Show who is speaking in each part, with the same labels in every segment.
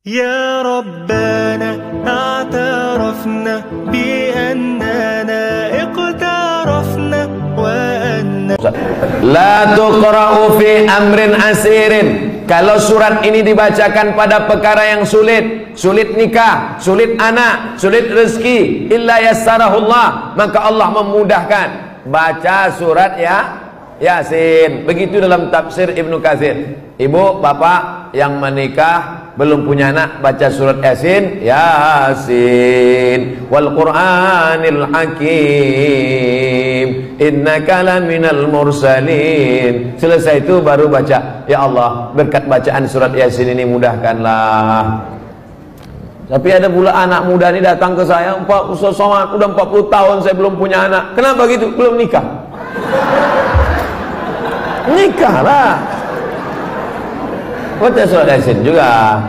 Speaker 1: Ya Rabbana a'tarafna bi'annana iqtarafna wa anna
Speaker 2: La tuqra'u fi amrin asirin. Kalau surat ini dibacakan pada perkara yang sulit, sulit nikah, sulit anak, sulit rezeki, illa yassarahullah, maka Allah memudahkan. Baca surat Yasin. Begitu dalam tafsir Ibnu Katsir. Ibu, bapak yang menikah belum punya anak, baca surat Yasin. Yasin wal Qur'anil Hakim innaka laminal mursalin. Selesai itu baru baca, ya Allah, berkat bacaan surat Yasin ini mudahkanlah. Tapi ada pula anak muda ini datang ke saya, Ustaz Somad, udah 40 tahun saya belum punya anak. Kenapa gitu? Belum nikah. Nikahlah. Baca surat Yasin juga.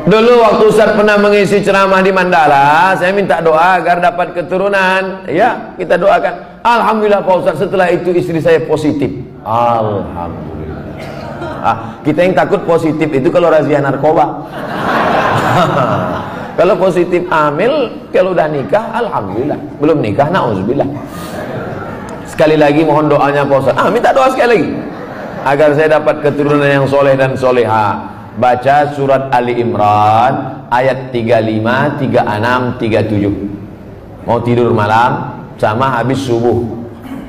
Speaker 2: Dulu waktu Ustaz pernah mengisi ceramah di Mandala, saya minta doa agar dapat keturunan. Ya, kita doakan. Alhamdulillah Pak Ustaz, setelah itu istri saya positif. Alhamdulillah. Kita yang takut positif itu kalau razia narkoba. Kalau positif hamil, kalau udah nikah, alhamdulillah. Belum nikah, na'udzubillah. Sekali lagi mohon doanya Pak Ustaz. Minta doa sekali lagi agar saya dapat keturunan yang soleh dan soleha. Baca surat Ali Imran ayat 35, 36, 37. Mau tidur malam sama habis subuh.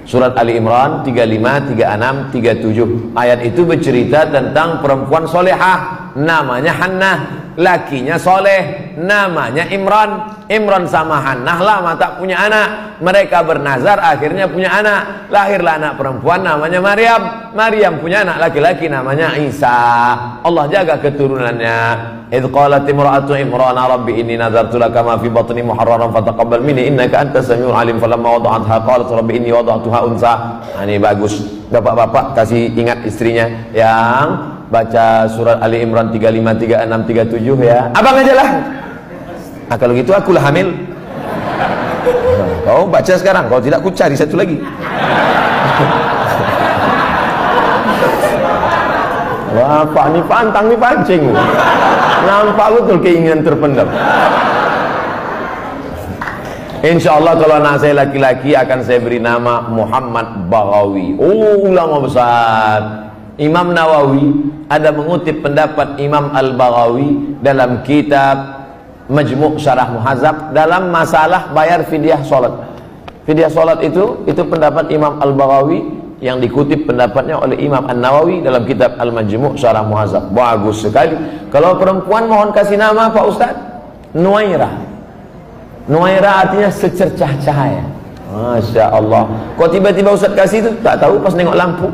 Speaker 2: Surat Ali Imran 35, 36, 37. Ayat itu bercerita tentang perempuan solehah, namanya Hannah. Lakinya soleh, namanya Imran. Imran sama Hannah lama tak punya anak. Mereka bernazar, akhirnya punya anak. Lahirlah anak perempuan namanya Maryam. Maryam punya anak laki-laki namanya Isa. Allah jaga keturunannya. Idh qalat imra'atu Imran rabbi inni nadartu laka ma fi batni muharraran fataqabbal minni innaka antas samiul alim. Falamma wada'atha qalat rabbi inni wada'tuha unsa. Ini bagus. Bapak-bapak kasih ingat istrinya yang baca surat Ali Imran 35, 36, 37 ya. Abang aja lah. Kalau gitu akulah hamil. Kau baca sekarang, kalau tidak aku cari satu lagi. Bapak ni pantang ni pancing. Nampak betul keinginan terpendam. InsyaAllah kalau anak saya laki-laki akan saya beri nama Muhammad Baghawi. Ulama besar. Imam Nawawi ada mengutip pendapat Imam Al-Baghawi dalam kitab Majmu' Syarah Muhadzab dalam masalah bayar fidyah salat. Fidyah salat itu pendapat Imam Al-Baghawi yang dikutip pendapatnya oleh Imam An-Nawawi dalam kitab Al-Majmu' Syarah Muhadzab. Bagus sekali. Kalau perempuan mohon kasih nama Pak Ustaz, Nuaira. Nuaira artinya secercah cahaya. Masya Allah. Kok tiba-tiba Ustaz kasih itu? Tak tahu, pas nengok lampu.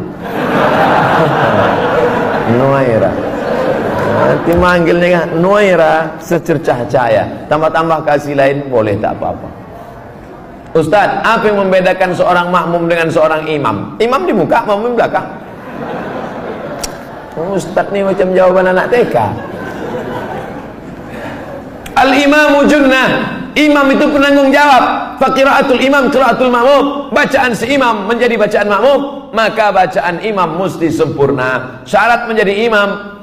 Speaker 2: Nuaira. Nanti manggilnya kan Nuaira, secercah cahaya. Tambah-tambah kasih lain boleh, tak apa-apa. Ustaz, apa yang membedakan seorang makmum dengan seorang imam? Imam di muka, makmum di belakang. Ustaz ni macam jawaban anak TK. Al-imamu junnah. Imam itu penanggung jawab. Faqiraatul imam qiraatul makmum. Bacaan si imam menjadi bacaan makmum, maka bacaan imam mesti sempurna. Syarat menjadi imam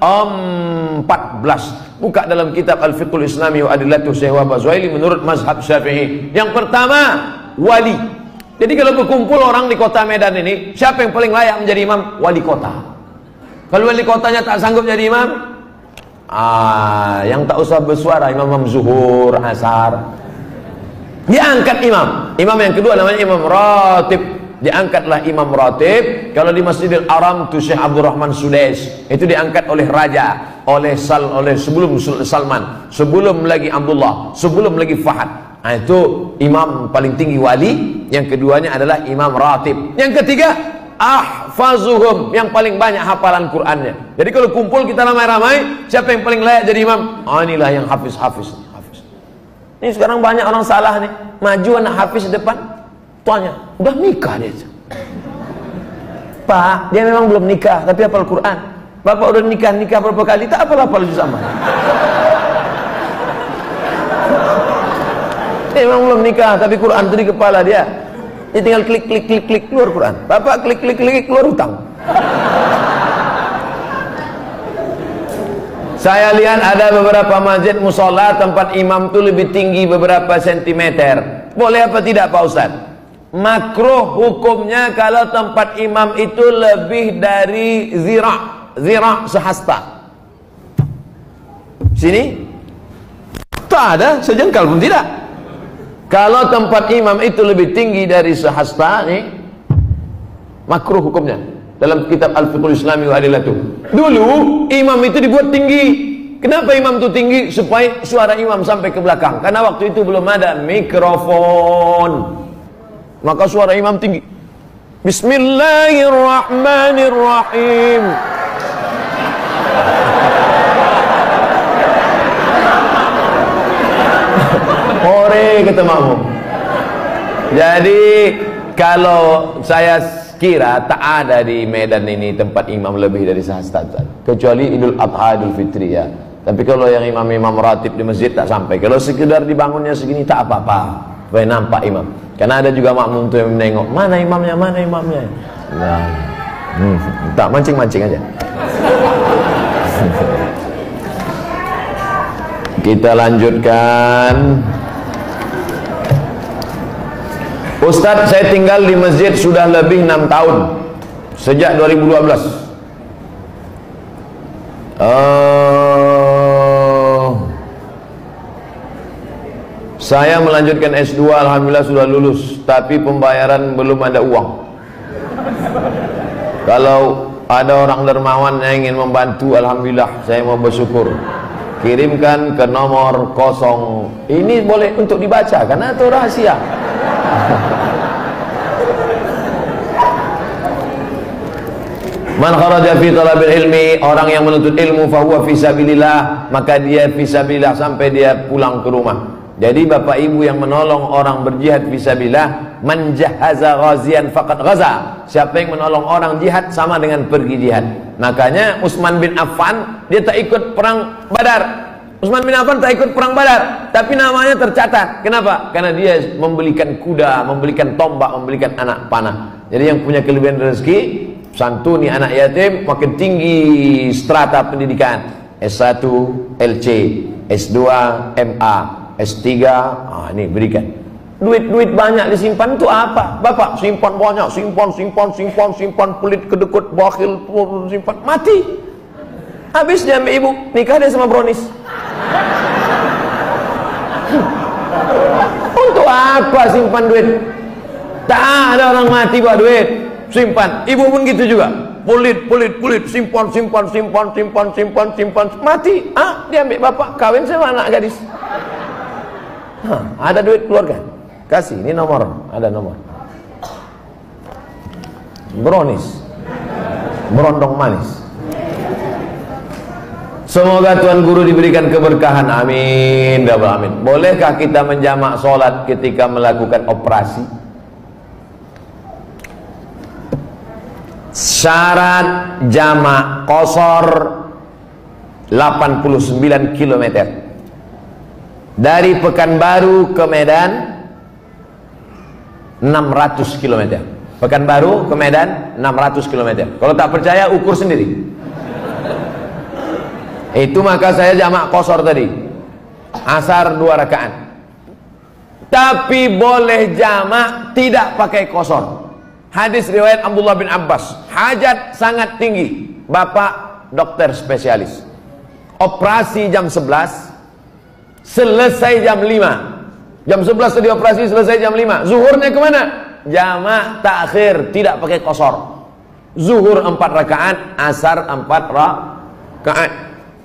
Speaker 2: 14. Buka dalam kitab Al-Fiqhul Islami wa Adillatuh Syekh Wahab Zuhaili menurut mazhab Syafi'i. Yang pertama, wali. Jadi kalau berkumpul orang di kota Medan ini, siapa yang paling layak menjadi imam? Wali kota. Kalau wali kotanya tak sanggup jadi imam, yang tak usah bersuara, imam zuhur, asar. Diangkat imam. Imam yang kedua namanya imam ratib. Diangkatlah imam ratib. Kalau di Masjidil Haram itu Syekh Abdurrahman Sudais, itu diangkat oleh raja, oleh sebelum Salman, sebelum lagi Abdullah, sebelum lagi Fahad. Itu imam paling tinggi wali. Yang keduanya adalah imam ratib. Yang ketiga ahfazuhum, yang paling banyak hafalan Qur'annya. Jadi kalau kumpul kita ramai-ramai, siapa yang paling layak jadi imam? Inilah yang hafiz. Ini sekarang banyak orang salah nih. Maju anak hafiz depan, tuanya udah nikah dia. Pak, dia memang belum nikah tapi hafal Quran. Bapak udah nikah berapa kali, tak hafal juz amma. Dia memang belum nikah tapi Quran itu di kepala dia. Dia tinggal klik keluar Quran. Bapak klik keluar hutang. Saya lihat ada beberapa masjid musola tempat imam itu lebih tinggi beberapa sentimeter. Boleh apa tidak Pak Ustaz? Makruh hukumnya kalau tempat imam itu lebih dari zira' sehasta. Sini tak ada sejengkal pun tidak. Kalau tempat imam itu lebih tinggi dari sehasta nih, makruh hukumnya. Dalam kitab Al-Fiqhul Islami wa Adillatuh. Dulu imam itu dibuat tinggi. Kenapa imam itu tinggi? Supaya suara imam sampai ke belakang. Karena waktu itu belum ada mikrofon. Maka suara imam tinggi. Bismillahirrahmanirrahim. Ore kata makmum. Jadi kalau saya kira tak ada di Medan ini tempat imam lebih dari sehasta, kecuali Idul Adha, Idul Fitri ya. Tapi kalau yang imam-imam ratib di masjid tak sampai. Kalau sekedar dibangunnya segini tak apa-apa, supaya nampak imam. Karena ada juga makmum tuh yang menengok, mana imamnya, mana imamnya. Nah, tak mancing-mancing aja. Kita lanjutkan. Ustadz, saya tinggal di masjid sudah lebih 6 tahun, sejak 2012. Saya melanjutkan S2, alhamdulillah sudah lulus, tapi pembayaran belum ada uang. Kalau ada orang dermawan yang ingin membantu, alhamdulillah saya mau bersyukur. Kirimkan ke nomor 0. Ini boleh untuk dibaca karena itu rahasia. Man kharaja fi talabil ilmi, orang yang menuntut ilmu fahuwa fisabilillah, maka dia fisabilillah sampai dia pulang ke rumah. Jadi bapak ibu yang menolong orang berjihad fisabilillah, man jahaza ghazian faqad ghaza. Siapa yang menolong orang jihad sama dengan pergi jihad. Makanya Utsman bin Affan dia tak ikut perang Badar. Utsman bin Affan tak ikut perang Badar, tapi namanya tercatat. Kenapa? Karena dia membelikan kuda, membelikan tombak, membelikan anak panah. Jadi yang punya kelebihan rezeki, santuni anak yatim, makin tinggi strata pendidikan. S1, LC, S2, MA, S3, ini berikan. Duit banyak disimpan itu apa? Bapak simpan banyak, simpan, pelit, kedekut, bakhil, simpan, mati. Habis dia ambil ibu, nikah dia sama brownies. Untuk apa simpan duit? Tak ada orang mati buat duit. Simpan, ibu pun gitu juga. Pelit, simpan, mati. Dia ambil bapak, kawin sama anak gadis. Ada duit keluarga, kasih, ini nomor, ada nomor. Brownies, berondong manis. Semoga Tuan Guru diberikan keberkahan, amin, amin. Bolehkah kita menjamak sholat ketika melakukan operasi? Syarat jamak qashar 89 km dari Pekanbaru ke Medan, 600 km. Pekanbaru ke Medan 600 km. Kalau tak percaya ukur sendiri. Itu maka saya jamak qashar tadi. Asar 2 rakaat. Tapi boleh jamak tidak pakai qashar. Hadis riwayat Abdullah bin Abbas, hajat sangat tinggi, bapak dokter spesialis, operasi jam 11, selesai jam 5. Jam 11 tadi operasi, selesai jam 5. Zuhurnya kemana? Jamak takhir, tidak pakai qashar. Zuhur 4 rakaat, asar 4 rakaat.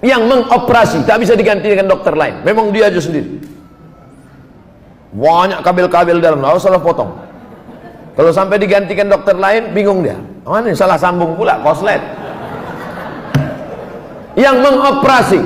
Speaker 2: Yang mengoperasi tak bisa diganti dengan dokter lain, memang dia aja sendiri. Banyak kabel-kabel dalam, harus salah potong. Kalau sampai digantikan dokter lain, bingung dia. Mana salah sambung pula, koslet. Yang mengoperasi,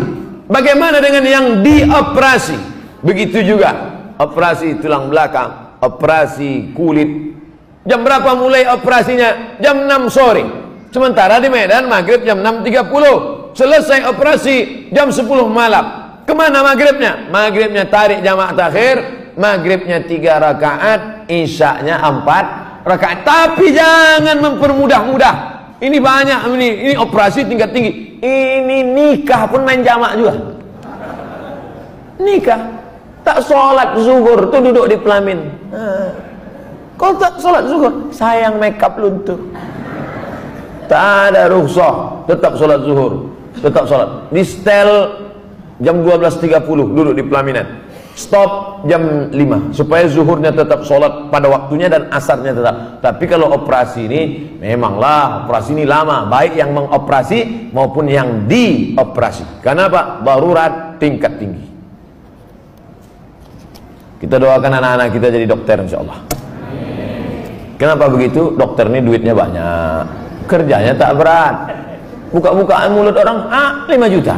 Speaker 2: bagaimana dengan yang dioperasi? Begitu juga, operasi tulang belakang, operasi kulit. Jam berapa mulai operasinya? Jam 6 sore. Sementara di Medan maghrib jam 6.30. Selesai operasi jam 10 malam. Kemana maghribnya? Maghribnya tarik jamak takhir, maghribnya 3 rakaat, isyaknya 4 rakaat. Tapi jangan mempermudah-mudah. Ini banyak ini operasi tingkat tinggi. Ini nikah pun main jamak juga. Nikah tak sholat zuhur tuh duduk di pelamin. Kau tak sholat zuhur, sayang makeup luntur. Tak ada rukhsah, tetap sholat zuhur, tetap sholat. Di setel jam 12.30 duduk di pelaminan. Stop jam 5 supaya zuhurnya tetap sholat pada waktunya dan asarnya tetap. Tapi kalau operasi ini memanglah operasi ini lama, baik yang mengoperasi maupun yang dioperasi. Karena apa? Darurat tingkat tinggi. Kita doakan anak-anak kita jadi dokter insyaallah. Kenapa begitu? Dokter ini duitnya banyak, kerjanya tak berat. Buka-bukaan mulut orang, 5 juta.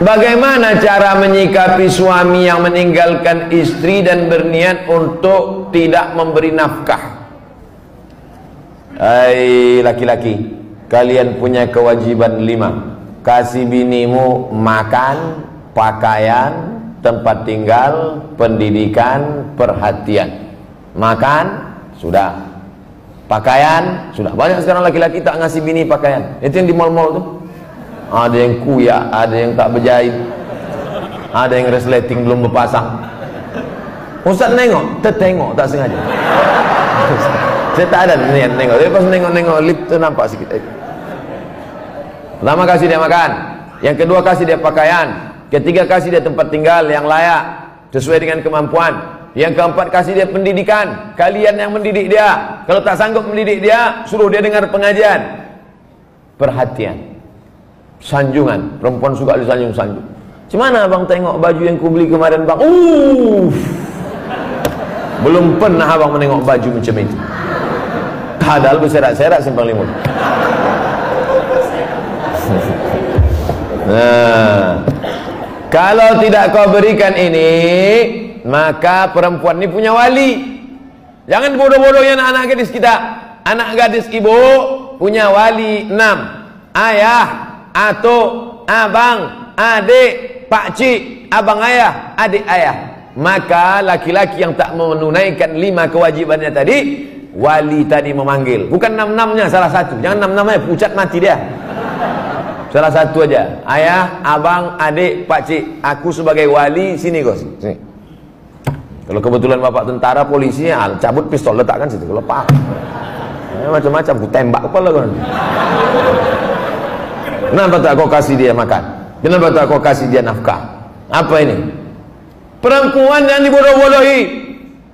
Speaker 2: Bagaimana cara menyikapi suami yang meninggalkan istri dan berniat untuk tidak memberi nafkah? Hai laki-laki, kalian punya kewajiban 5. Kasih binimu makan, pakaian, tempat tinggal, pendidikan, perhatian. Makan, sudah. Pakaian, sudah. Banyak sekarang laki-laki tak ngasih bini pakaian. Itu yang di mall-mall tuh. Ada yang kuyak, ada yang tak berjahit, ada yang resleting belum berpasang. Ustaz nengok, tertengok tak sengaja. Saya tak ada niat nengok, tapi pas nengok-nengok lip tu nampak sikit. Pertama kasih dia makan, yang kedua kasih dia pakaian, ketiga kasih dia tempat tinggal yang layak sesuai dengan kemampuan, yang keempat kasih dia pendidikan. Kalian yang mendidik dia, kalau tak sanggup mendidik dia, suruh dia dengar pengajian. Perhatian. Sanjungan, perempuan suka disanjung-sanjung. Gimana abang tengok baju yang ku beli kemarin bang? Belum pernah abang menengok baju macam itu. Padahal berserak-serak simpang limun. Nah, kalau tidak kau berikan ini, maka perempuan ini punya wali. Jangan bodoh-bodohnya anak-anak gadis kita. Anak gadis ibu punya wali 6. Ayah, atuk, abang, adik, pakcik, abang ayah, adik ayah. Maka laki-laki yang tak menunaikan 5 kewajibannya tadi, wali tadi memanggil. Bukan 6-6-nya, salah satu. Jangan 6-6-nya, pucat mati dia. Salah satu aja. Ayah, abang, adik, pakcik. Aku sebagai wali, sini kau sini. Kalau kebetulan bapak tentara, polisi, cabut pistol letakkan situ. Lepas. Macam-macam, ku tembak kepala kau. Kenapa tak kau kasih dia makan? Kenapa tak kau kasih dia nafkah? Apa ini? Perempuan yang dibodoh-bodohi.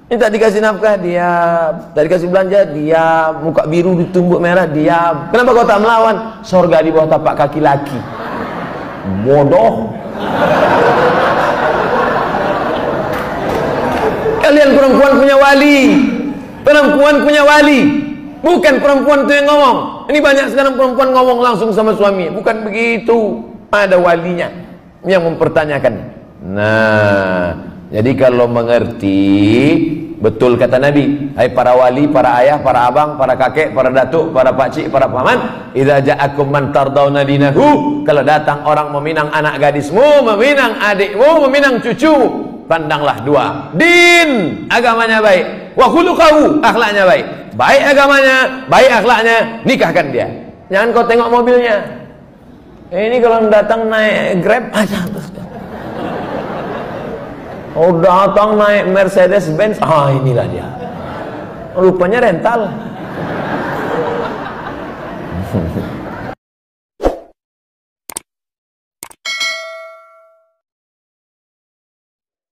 Speaker 2: Ini tak dikasih nafkah, diam. Tak dikasih belanja, diam. Muka biru ditumbuk merah, diam. Kenapa kau tak melawan? Sorga di bawah tapak kaki laki. Bodoh. Kalian perempuan punya wali. Perempuan punya wali. Bukan perempuan itu yang ngomong. Ini banyak sekarang perempuan ngomong langsung sama suami. Bukan begitu. Ada walinya yang mempertanyakan. Nah, jadi kalau mengerti betul kata Nabi, hai para wali, para ayah, para abang, para kakek, para datuk, para pakcik, para paman, idza ja'akum man tardawna dinahu, kalau datang orang meminang anak gadismu, meminang adikmu, meminang cucumu, pandanglah 2. Din, agamanya baik, wa khuluquhu, akhlaknya baik. Baik agamanya, baik akhlaknya, nikahkan dia. Jangan kau tengok mobilnya. Ini kalau datang naik Grab aja. Oh, datang naik Mercedes Benz, inilah dia. Rupanya rental.